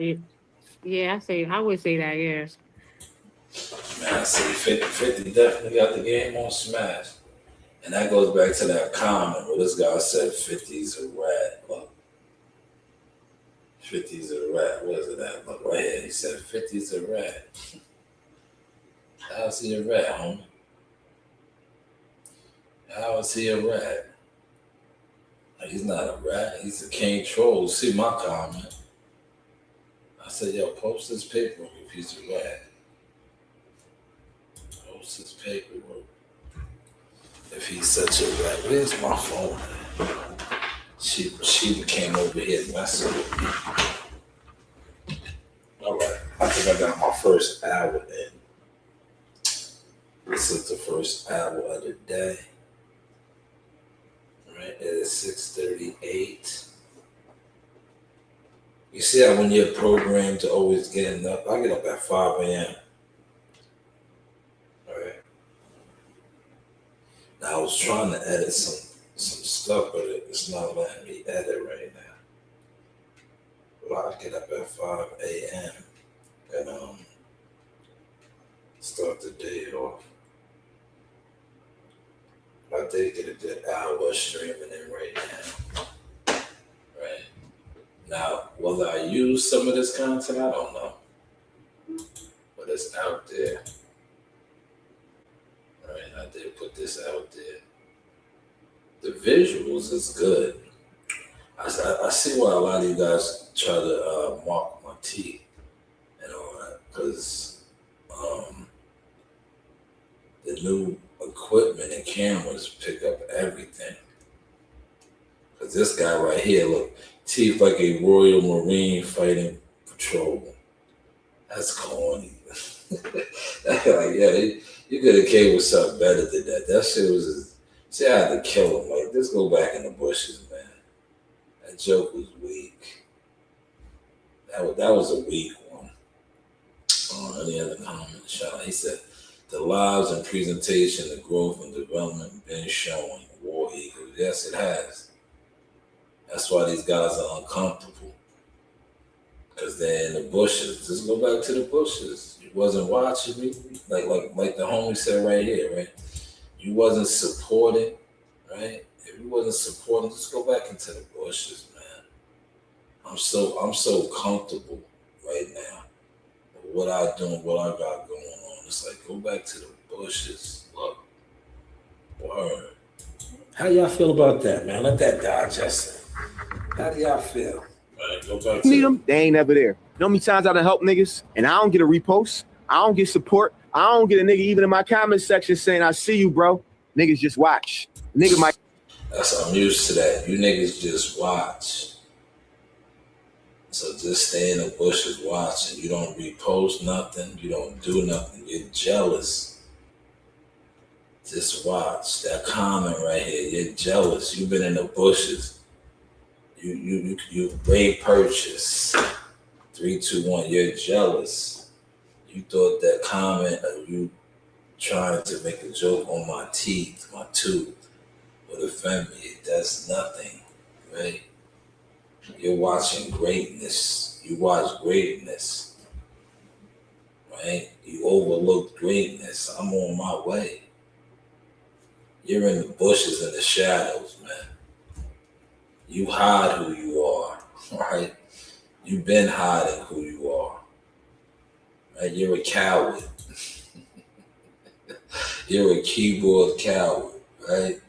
Yeah, I would say that, yes. Man, I say 50 definitely got the game on smash. And that goes back to that comment where this guy said 50's a rat. Look, 50's a rat. Where's it at? Look, right here. He said 50's a rat. How's he a rat, homie? How is he a rat? He's not a rat. He's a king troll. See my comment. I said, yo, post this paperwork if he's a rat. Post his paperwork if he's such a rat. Where's my phone at? She came over here messing with me. All right, I think I got my first hour in. This is the first hour of the day. All right, it is 6:38. You see how when you're programmed to always getting up, I get up at 5 a.m. All right. Now I was trying to edit some stuff, but it's not letting me edit right now. But I get up at 5 a.m. and start the day off. I did get a good hour streaming in right now. Right. Now, whether I use some of this content, I don't know. But it's out there. Right, I did put this out there. The visuals is good. I see why a lot of you guys try to mark my teeth and all that, because the new equipment and cameras pick up everything. Because this guy right here, look, teeth like a Royal Marine fighting patrol. That's corny. Like, yeah, you could have came with something better than that. That shit was just, see, I had to kill him. Like, just go back in the bushes, man. That joke was weak. That was a weak one. Any other comments? Shout out. He said, the lives and presentation, the growth and development been showing. War Eagles. Yes, it has. That's why these guys are uncomfortable. Because they're in the bushes. Just go back to the bushes. You wasn't watching me. Like the homie said right here, right? You wasn't supporting, right? If you wasn't supporting, just go back into the bushes, man. I'm so comfortable right now with what I do and what I got going on. It's like, go back to the bushes. Look. Word. How y'all feel about that, man? Let that digest. How do y'all feel? Right, go back to Need them, they ain't never there. You know how many times I done help niggas and I don't get a repost, I don't get support, I don't get a nigga even in my comment section saying I see you, bro. Niggas just watch. Nigga might. I'm used to that. You niggas just watch. So just stay in the bushes watching. You don't repost nothing. You don't do nothing. You're jealous. Just watch that comment right here. You're jealous. You've been in the bushes. You made purchase. 3, 2, 1. You're jealous. You thought that comment of you trying to make a joke on my teeth, my tooth, would offend me. That's nothing, right? You're watching greatness. You watch greatness, right? You overlooked greatness. I'm on my way. You're in the bushes and the shadows, man. You hide who you are, right? You've been hiding who you are, right? You're a coward. You're a keyboard coward, right?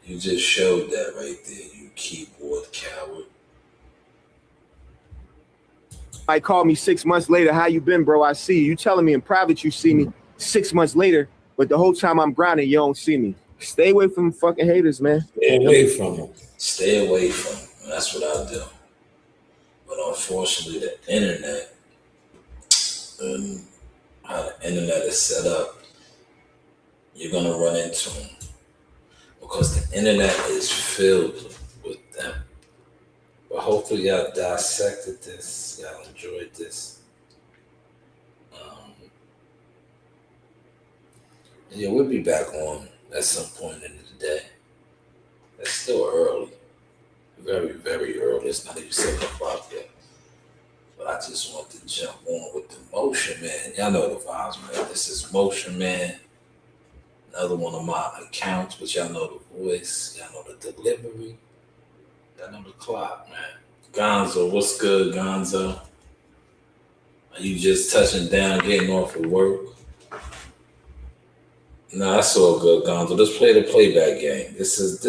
You just showed that right there, you keyboard coward. Might call me 6 months later. How you been, bro? I see you. You telling me in private you see me 6 months later, but the whole time I'm grinding, you don't see me. Stay away from fucking haters, man. Stay away from them. Stay away from them. That's what I do. But unfortunately, the internet and how the internet is set up, you're gonna run into them because the internet is filled with them. But hopefully y'all dissected this, y'all enjoyed this. Yeah, we'll be back on at some point in the day. It's still early, very, very early. It's not even 7 o'clock yet. But I just want to jump on with the Motion Man. Y'all know the vibes, man. This is Motion Man. Another one of my accounts, but y'all know the voice. Y'all know the delivery. Y'all know the clock, man. Gonzo, what's good, Gonzo? Are you just touching down, getting off of work? No, that's all good, Gonzo. Let's play the playback game. This is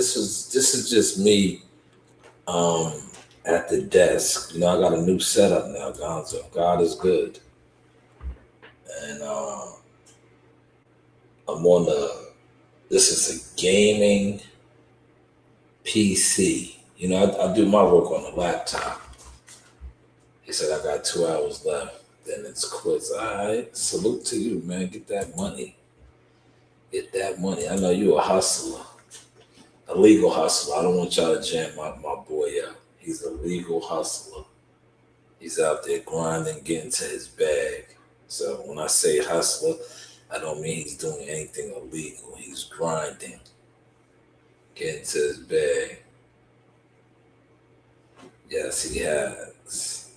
just me at the desk. You know, I got a new setup now, Gonzo. God is good. And I'm on this is a gaming PC. You know, I do my work on the laptop. He said, I got 2 hours left. Then it's quits. All right, salute to you, man. Get that money. Get that money. I know you a hustler, a legal hustler. I don't want y'all to jam my boy out. He's a legal hustler. He's out there grinding, getting to his bag. So when I say hustler, I don't mean he's doing anything illegal. He's grinding, getting to his bag. Yes, he has.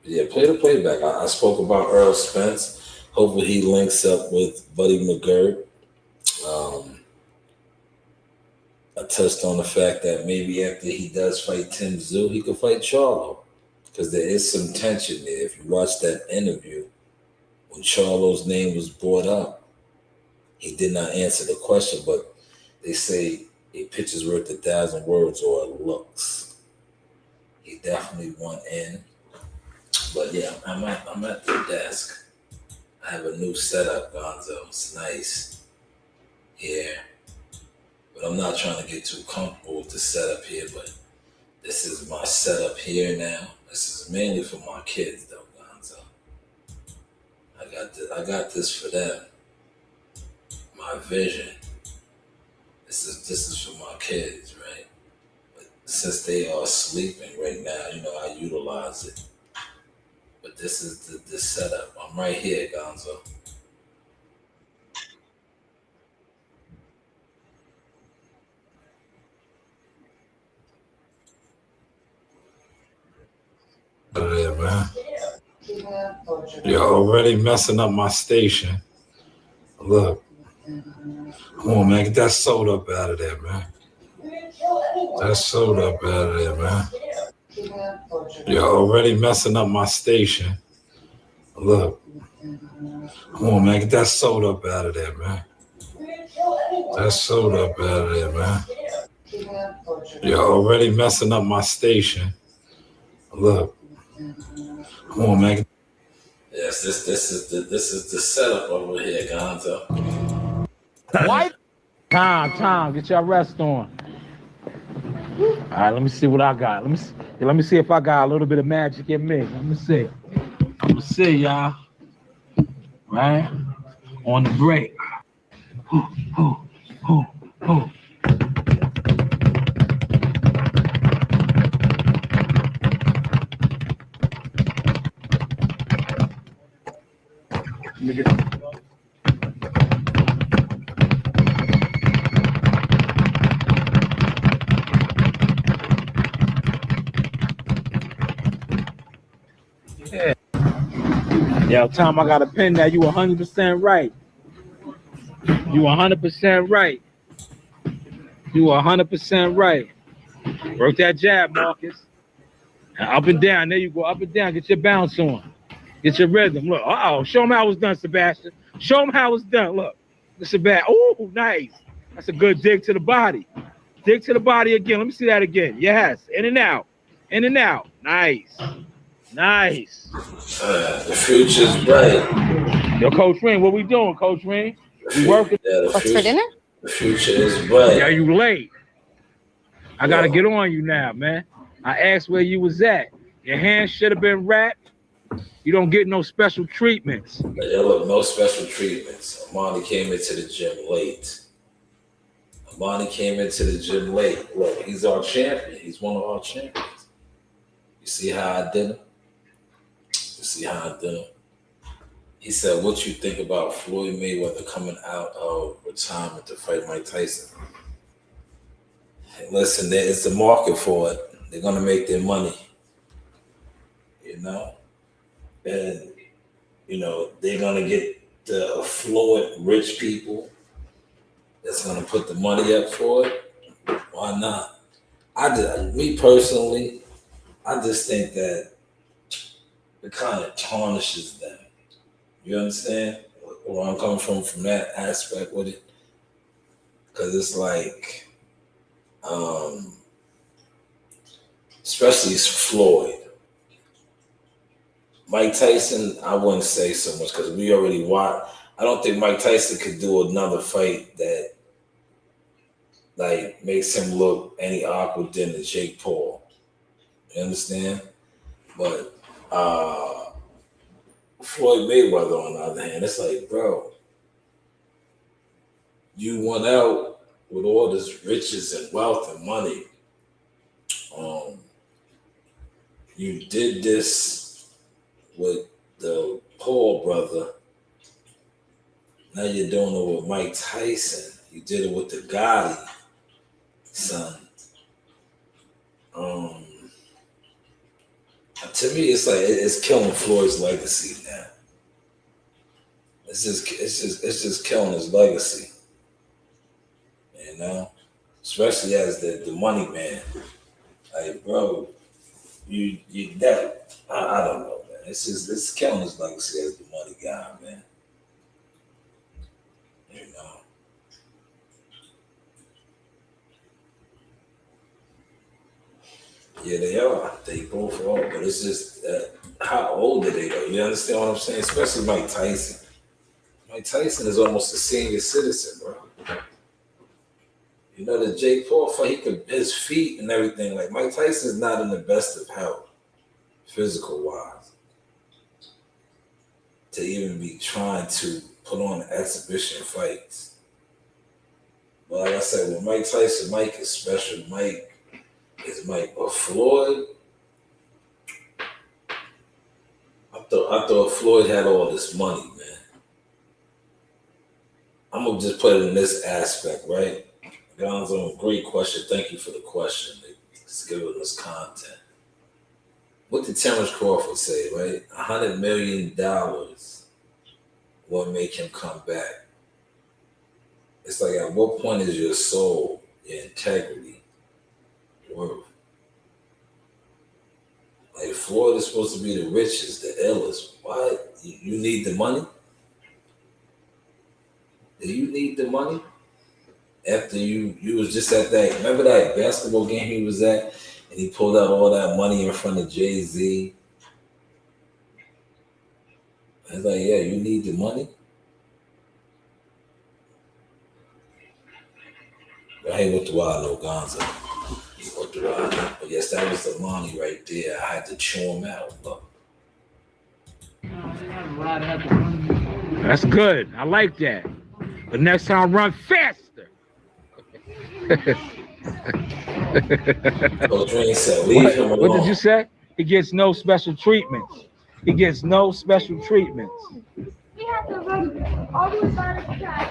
Yeah, play the playback. I spoke about Earl Spence. Hopefully he links up with Buddy McGirt. I touched on the fact that maybe after he does fight Tim Tszyu, he could fight Charlo. Because there is some tension there. If you watch that interview, when Charlo's name was brought up, he did not answer the question, but they say a picture's worth 1,000 words or it looks. He definitely went in. But yeah, I'm at the desk. I have a new setup, Gonzo. It's nice here. But I'm not trying to get too comfortable with the setup here, but this is my setup here now. This is mainly for my kids though, Gonzo. I got this for them. My vision. This is for my kids, right? But since they are sleeping right now, you know, I utilize it. But this is the setup. I'm right here, Gonzo. There, man. You're already messing up my station. Look. Come on, man. Get that soda up out of there, man. That soda up out of there, man. You're already messing up my station. Look. Come on, man. Get that soda up out of there, man. That soda up out of there, man. You're already messing up my station. Look. Come on, man. Yes, this is the setup over here, Gonzo. What? Time. Get your rest on. All right, let me see what I got. Let me see if I got a little bit of magic in me. Let me see. I'm gonna see y'all. Right on the break. Yeah. Yo, Tom, I got a pin that you 100% right. You 100% right. You 100% right. Work that jab, Marcus. And up and down. There you go. Up and down. Get your bounce on. Get your rhythm. Look. Show him how it's done, Sebastian. Show him how it's done. Look. Sebastian. Oh, nice. That's a good dig to the body. Dig to the body again. Let me see that again. Yes. In and out. In and out. Nice. Nice. The future's bright. Yo, Coach Ring, what we doing, Coach Ring? We working. What's for dinner? The future is bright. Yeah, you late. I gotta get on you now, man. I asked where you was at. Your hands should have been wrapped. You don't get no special treatments. Yeah, look, no special treatments. Amani came into the gym late. Look, he's our champion. He's one of our champions. You see how I did him? He said, what you think about Floyd Mayweather coming out of retirement to fight Mike Tyson? Hey, listen, there is a market for it. They're going to make their money. You know? And, you know, they're going to get the affluent, rich people that's going to put the money up for it. Why not? Me personally, I just think that it kind of tarnishes them. You understand where I'm coming from that aspect with it? Because it's like, especially Floyd. Mike Tyson, I wouldn't say so much because we already watched. I don't think Mike Tyson could do another fight that like makes him look any awkward than the Jake Paul. You understand? But Floyd Mayweather, on the other hand, it's like, bro, you went out with all this riches and wealth and money. You did this with the Paul brother. Now you're doing it with Mike Tyson. You did it with the Gotti son. To me, it's like it's killing Floyd's legacy now. It's just killing his legacy. You know, especially as the money man. Like, bro, you that I don't know, man. It's killing his legacy as the money guy, man. You know. Yeah, they are. They both are. But it's just how old are they though? You understand what I'm saying? Especially Mike Tyson. Mike Tyson is almost a senior citizen, bro. You know, the Jake Paul fight, his feet and everything. Like, Mike Tyson's not in the best of health, physical wise, to even be trying to put on exhibition fights. But like I said, with Mike Tyson, Mike is special. Mike is Mike. But Floyd, I thought Floyd had all this money, man. I'm gonna just put it in this aspect, right? Gonzo, great question. Thank you for the question. It's giving us content. What did Terrence Crawford say, right? $100 million won't make him come back. It's like, at what point is your soul, your integrity worth? Like, Floyd is supposed to be the richest, the illest. Why? You need the money? Do you need the money? After you was just at that, remember that basketball game he was at, and he pulled out all that money in front of Jay-Z? I was like, yeah, you need the money? But hey, what do I know, Gonzo? What do I know? But yes, that was the money right there. I had to chew him out. Look. That's good. I like that. But next time, run faster. What did you say? He gets no special treatments. He gets no special treatments.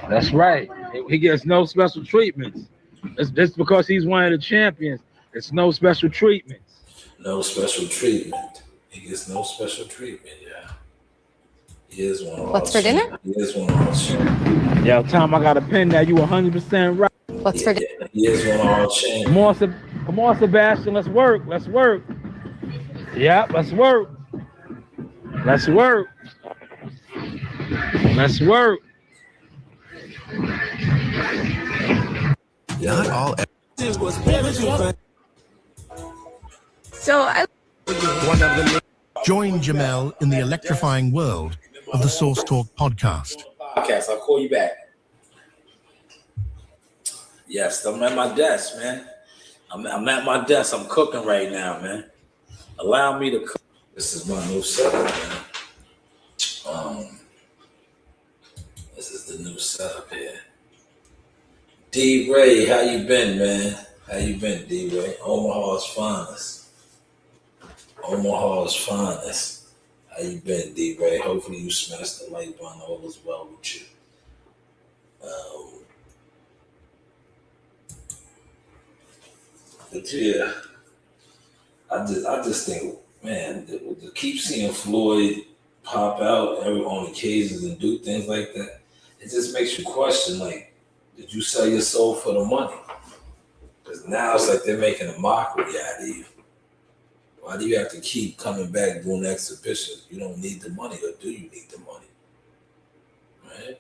That's right. He gets no special treatments. It's because he's one of the champions. It's no special treatments. No special treatment. He gets no special treatment, yeah. He is one of What's for dinner? He is one of our champions. Yo, Tom, I got a pin that you 100% right. What's for dinner? He is one of our champions. Come on, Sebastian. Let's work. Let's work. Yeah, let's work. Let's work. Let's work. Not all. So I Join Jamel in the electrifying world of the Source Talk podcast. Podcast. I'll call you back. Yes, I'm at my desk, man. I'm at my desk. I'm cooking right now, man. Allow me to cook. This is my new setup, man. This is the new setup here. D Ray, how you been, man? How you been, D Ray? Omaha's finest. Omaha's finest. How you been, D Ray? Hopefully you smashed the like button. All is well with you. But yeah, I just think, man, to keep seeing Floyd pop out on occasions and do things like that, it just makes you question, like, did you sell your soul for the money? Because now it's like they're making a mockery out of you. Why do you have to keep coming back doing exhibitions? You don't need the money, or do you need the money? Right?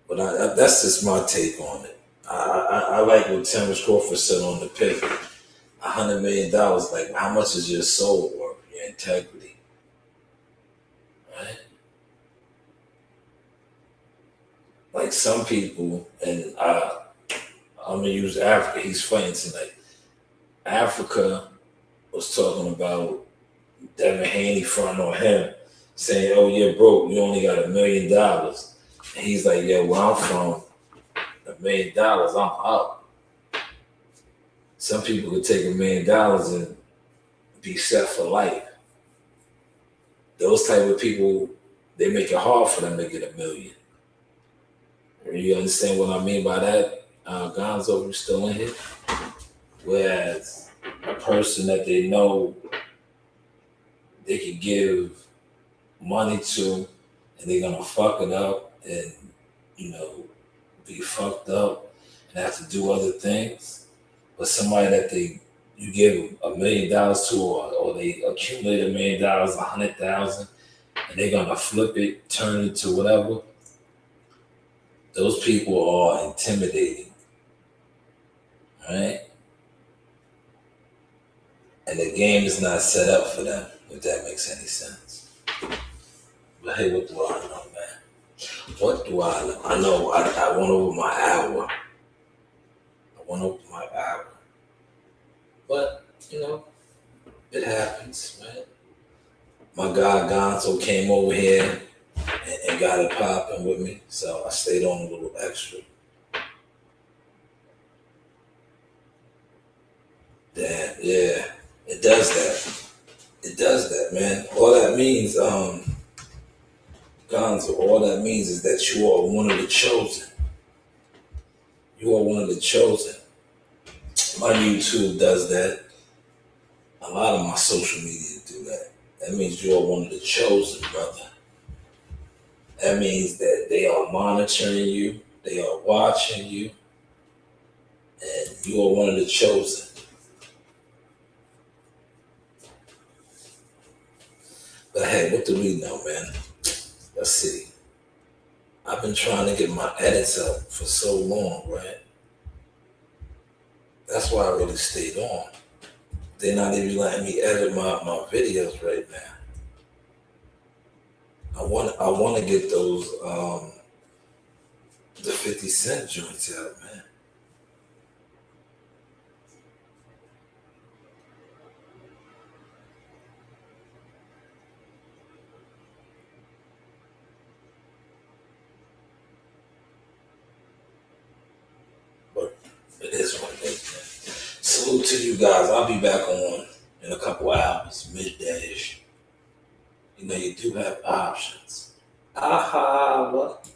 But that's just my take on it. I like what Terrence Crawford said on the pick. $100 million, like, how much is your soul worth, your integrity? Right? Like, like some people, and I'm gonna use Africa. He's fighting tonight. Africa was talking about Devin Haney fronting on him, saying, "Oh, you're broke. You only got $1 million." And he's like, "Yo, where I'm from, $1 million, I'm up." Some people could take $1 million and be set for life. Those type of people, they make it hard for them to get $1 million. You understand what I mean by that? Gonzo, you still in here? Whereas a person that they know they can give money to, and they're gonna fuck it up and, you know, be fucked up and have to do other things. But somebody that you give $1 million to, or they accumulate $1 million, 100,000, and they're gonna flip it, turn it to whatever. Those people are intimidating, right? And the game is not set up for them, if that makes any sense. But hey, what do I know, man? What do I know? I know I went over my hour. But, you know, it happens, right? My guy Gonzo came over here and got it popping with me, so I stayed on a little extra. Damn, yeah, it does that. It does that, man. All that means, Gonzo, all that means is that you are one of the chosen. You are one of the chosen. My YouTube does that. A lot of my social media do that. That means you are one of the chosen, brother. That means that they are monitoring you, they are watching you, and you are one of the chosen. But hey, what do we know, man? Let's see. I've been trying to get my edits up for so long, right? That's why I really stayed on. They're not even letting me edit my videos right now. I want to get those the 50 Cent joints out, man. But it is what it is, man. Salute to you guys. I'll be back on in a couple hours, midday-ish. You know, you do have options. Aha, what?